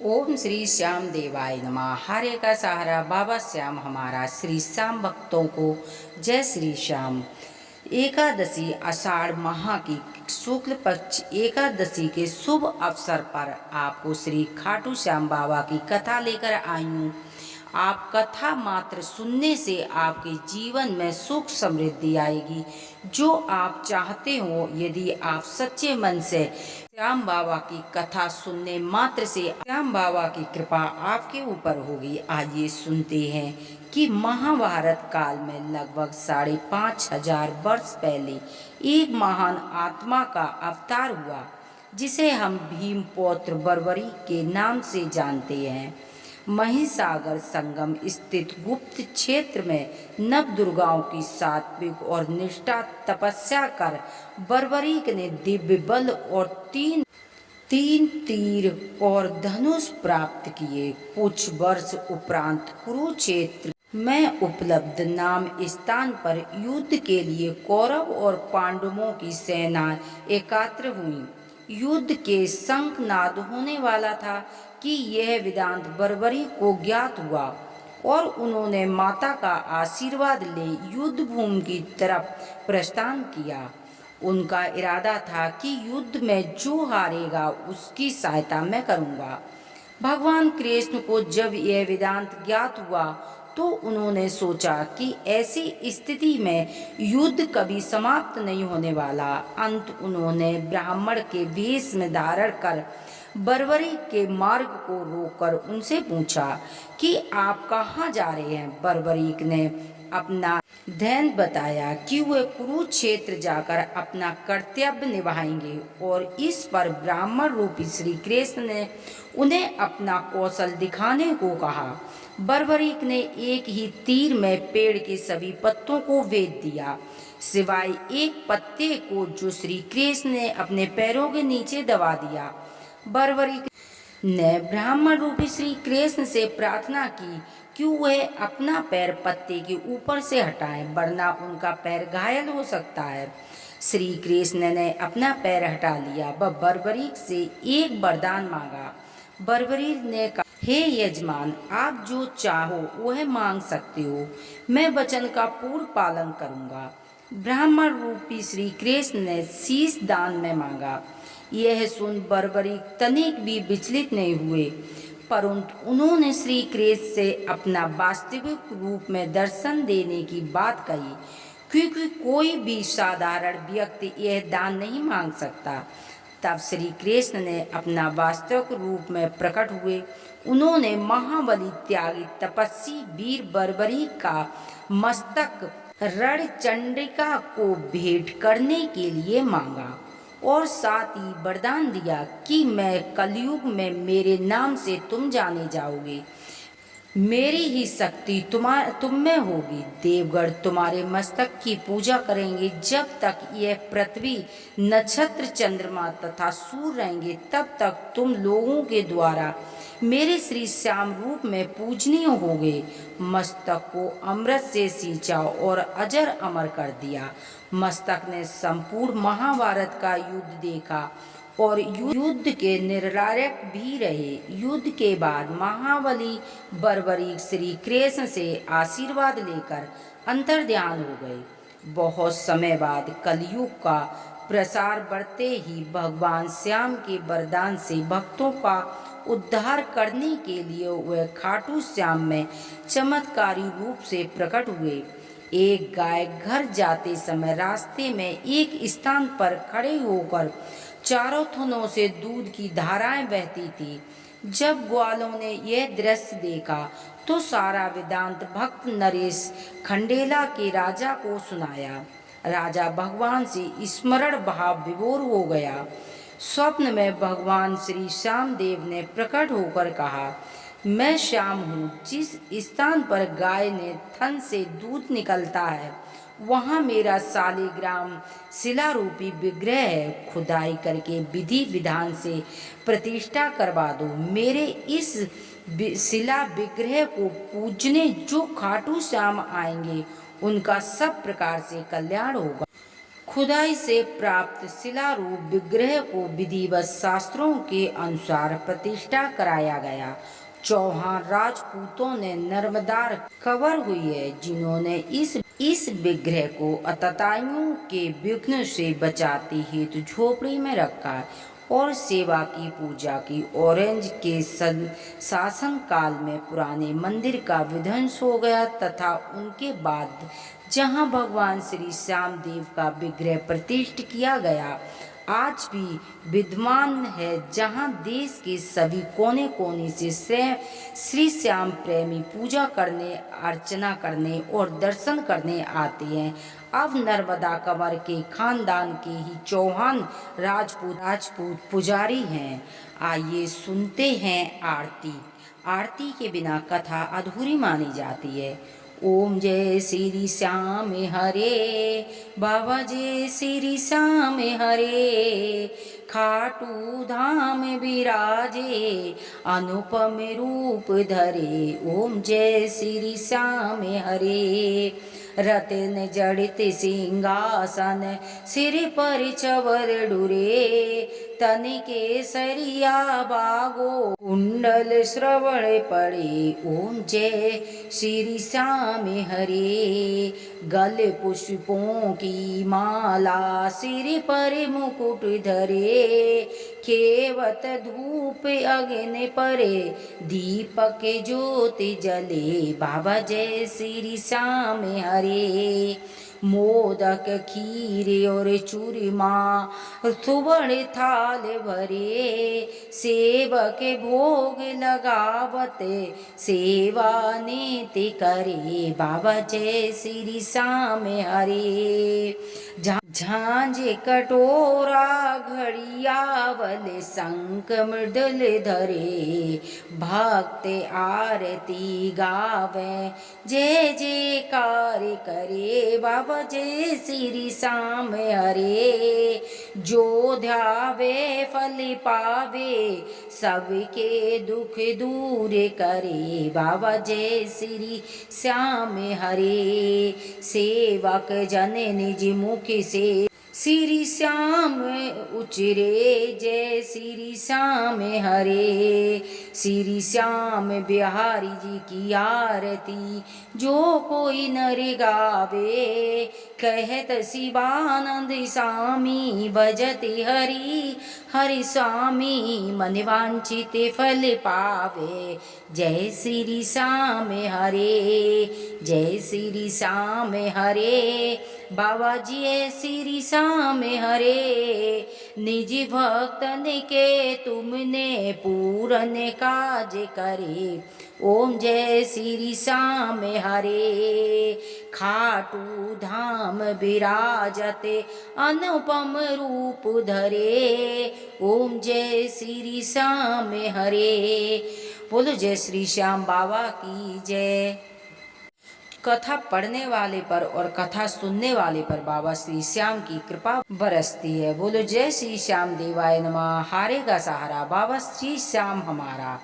ओम श्री श्याम देवाय नमः। हरे का सहारा बाबा श्याम हमारा। श्री श्याम भक्तों को जय श्री श्याम। एकादशी आषाढ़ माह की शुक्ल पक्ष एकादशी के शुभ अवसर पर आपको श्री खाटू श्याम बाबा की कथा लेकर आई हूँ। आप कथा मात्र सुनने से आपके जीवन में सुख समृद्धि आएगी, जो आप चाहते हो। यदि आप सच्चे मन से श्याम बाबा की कथा सुनने मात्र से श्याम बाबा की कृपा आपके ऊपर होगी। आइए सुनते हैं कि महाभारत काल में लगभग 5,500 वर्ष पहले एक महान आत्मा का अवतार हुआ, जिसे हम भीम पौत्र बर्बरी के नाम से जानते हैं। महिसागर संगम स्थित गुप्त क्षेत्र में नव दुर्गाओं की सात्विक और निष्ठा तपस्या कर बर्बरीक ने दिव्य बल और तीन तीर और धनुष प्राप्त किए। कुछ वर्ष उपरांत कुरुक्षेत्र में उपलब्ध नाम स्थान पर युद्ध के लिए कौरव और पांडवों की सेना एकत्र हुई। युद्ध के शंखनाद होने वाला था कि यह वेदांत बर्बरी को ज्ञात हुआ और उन्होंने माता का आशीर्वाद ले युद्ध भूमि की तरफ प्रस्थान किया। उनका इरादा था कि युद्ध में जो हारेगा उसकी सहायता मैं करूंगा। भगवान कृष्ण को जब यह वेदांत ज्ञात हुआ तो उन्होंने सोचा कि ऐसी स्थिति में युद्ध कभी समाप्त नहीं होने वाला। अंत उन्होंने ब्राह्मण के वेश में धारण कर बर्बरी के मार्ग को रोककर उनसे पूछा कि आप कहाँ जा रहे हैं। बर्बरीक ने अपना ध्यान बताया कि वे कुरुक्षेत्र जाकर अपना कर्तव्य निभाएंगे, और इस पर ब्राह्मण रूपी श्री कृष्ण ने उन्हें अपना कौशल दिखाने को कहा। बर्बरीक ने एक ही तीर में पेड़ के सभी पत्तों को भेद दिया, सिवाय एक पत्ते को जो श्री कृष्ण ने अपने पैरों के नीचे दबा दिया। बर्बरीक ने ब्राह्मण रूपी श्री कृष्ण से प्रार्थना की कि वह अपना पैर पत्ते के ऊपर से हटाएं, वरना उनका पैर घायल हो सकता है। श्री कृष्ण ने अपना पैर हटा लिया। वह बर्बरीक से एक वरदान मांगा। बर्बरीक ने कहा, हे यजमान, आप जो चाहो वह मांग सकते हो, मैं वचन का पूर्ण पालन करूंगा। ब्राह्मण रूपी श्री कृष्ण ने शीश दान में मांगा। यह सुन बर्बरीक तनिक भी विचलित नहीं हुए, परंतु उन्होंने श्री कृष्ण से अपना वास्तविक रूप में दर्शन देने की बात कही, क्योंकि कोई भी साधारण व्यक्ति यह दान नहीं मांग सकता। तब श्री कृष्ण ने अपना वास्तविक रूप में प्रकट हुए। उन्होंने महाबली त्यागी तपस्वी वीर बर्बरीक का मस्तक रणचंडिका को भेंट करने के लिए मांगा, और साथ ही वरदान दिया कि मैं कलयुग में मेरे नाम से तुम जाने जाओगे। मेरी ही शक्ति तुम में होगी। देवगण तुम्हारे मस्तक की पूजा करेंगे। जब तक यह पृथ्वी, नक्षत्र, चंद्रमा तथा सूर्य रहेंगे, तब तक तुम लोगों के द्वारा मेरे श्री श्याम रूप में पूजनीय होगे। मस्तक को अमृत से सींचा और अजर अमर कर दिया। मस्तक ने संपूर्ण महाभारत का युद्ध देखा और युद्ध के निर्णायक भी रहे। युद्ध के बाद महाबली बर्बरीक श्री कृष्ण से आशीर्वाद लेकर अंतर्ध्यान हो गए। बहुत समय बाद कलयुग का प्रसार बढ़ते ही भगवान श्याम के वरदान से भक्तों का उद्धार करने के लिए वह खाटू श्याम में चमत्कारी रूप से प्रकट हुए। एक गाय घर जाते समय रास्ते में एक स्थान पर खड़े होकर चारों थनों से दूध की धाराएं बहती थी। जब ग्वालों ने यह दृश्य देखा तो सारा वेदांत भक्त नरेश खंडेला के राजा को सुनाया। राजा भगवान से स्मरण भाव विभोर हो गया। स्वप्न में भगवान श्री श्याम देव ने प्रकट होकर कहा, मैं श्याम हूँ। जिस स्थान पर गाय ने थन से दूध निकलता है, वहाँ मेरा शालिग्राम शिला रूपी विग्रह है। खुदाई करके विधि विधान से प्रतिष्ठा करवा दो। मेरे इस शिला विग्रह को पूजने जो खाटू श्याम आएंगे, उनका सब प्रकार से कल्याण होगा। खुदाई से प्राप्त शिलारूप विग्रह को विधिवत शास्त्रों के अनुसार प्रतिष्ठा कराया गया। चौहान राजपूतों ने नर्मदार खबर हुई है जिन्होंने इस विग्रह को आतताइयों के विघ्न से बचाते हेतु झोपड़ी में रखा और सेवा की पूजा की। ऑरेंज के शासन काल में पुराने मंदिर का विध्वंस हो गया तथा उनके बाद जहां भगवान श्री श्याम देव का विग्रह प्रतिष्ठित किया गया आज भी विद्यमान है, जहां देश के सभी कोने कोने से श्री श्याम प्रेमी पूजा करने, अर्चना करने और दर्शन करने आते हैं। अब नर्मदा कंवर के खानदान के ही चौहान राजपूत पुजारी हैं। आइए सुनते हैं आरती। आरती के बिना कथा अधूरी मानी जाती है। ओम जय श्री श्याम हरे, बाबा जय श्री श्याम हरे। खाटू धाम विराजे, अनुपम रूप धरे। ओम जय श्री श्याम हरे। रत्न जड़ित सिंहासन, सिर पर चवर डुरे। तन के सरिया बागो, कुंडल श्रवण पड़े। ओम जय श्री श्याम हरे। गल पुष्पों की माला, सिर पर मुकुट धरे। खेवत धूप अग्नि परे, दीपक ज्योति जले। बाबा जय श्री श्याम हरे। मोदक खीर और चूरमा, सुवर्ण थाल भरे। सेवक भोग लगावत, सेवा नीति करे। बाबा जय श्री श्याम हरे। झांझ कटोरा घड़ियावल, शंख मृदल धरे। भक्त आरती गावे, जय जयकार करे। बाबा जय श्री श्याम हरे। जो ध्यावे फल पावे, सबके दुख दूर करे। बाबा जय श्री श्याम हरे। सेवक जन निज मुख से, श्री श्याम उचरे। जय श्री श्याम हरे। श्री श्याम बिहारी जी की आरती, जो कोई नर गावे। कहत शिवानंद स्वामी, भजत हरि हरि स्वामी। मन वांछित फल पावे, जय श्री श्याम हरे। जय श्री श्याम हरे। बाबा जी श्री श्याम हरे। निज भक्तन के तुमने पूरन काज करे। ओम जय श्री श्याम हरे। खाटू धाम विराजते, अनुपम रूप धरे। ओम जय श्री श्याम हरे। बोलो जय श्री श्याम बाबा की जय। कथा पढ़ने वाले पर और कथा सुनने वाले पर बाबा श्री श्याम की कृपा बरसती है। बोलो जय श्री श्याम देवाय नमः। हारेगा सहारा, बाबा श्री श्याम हमारा।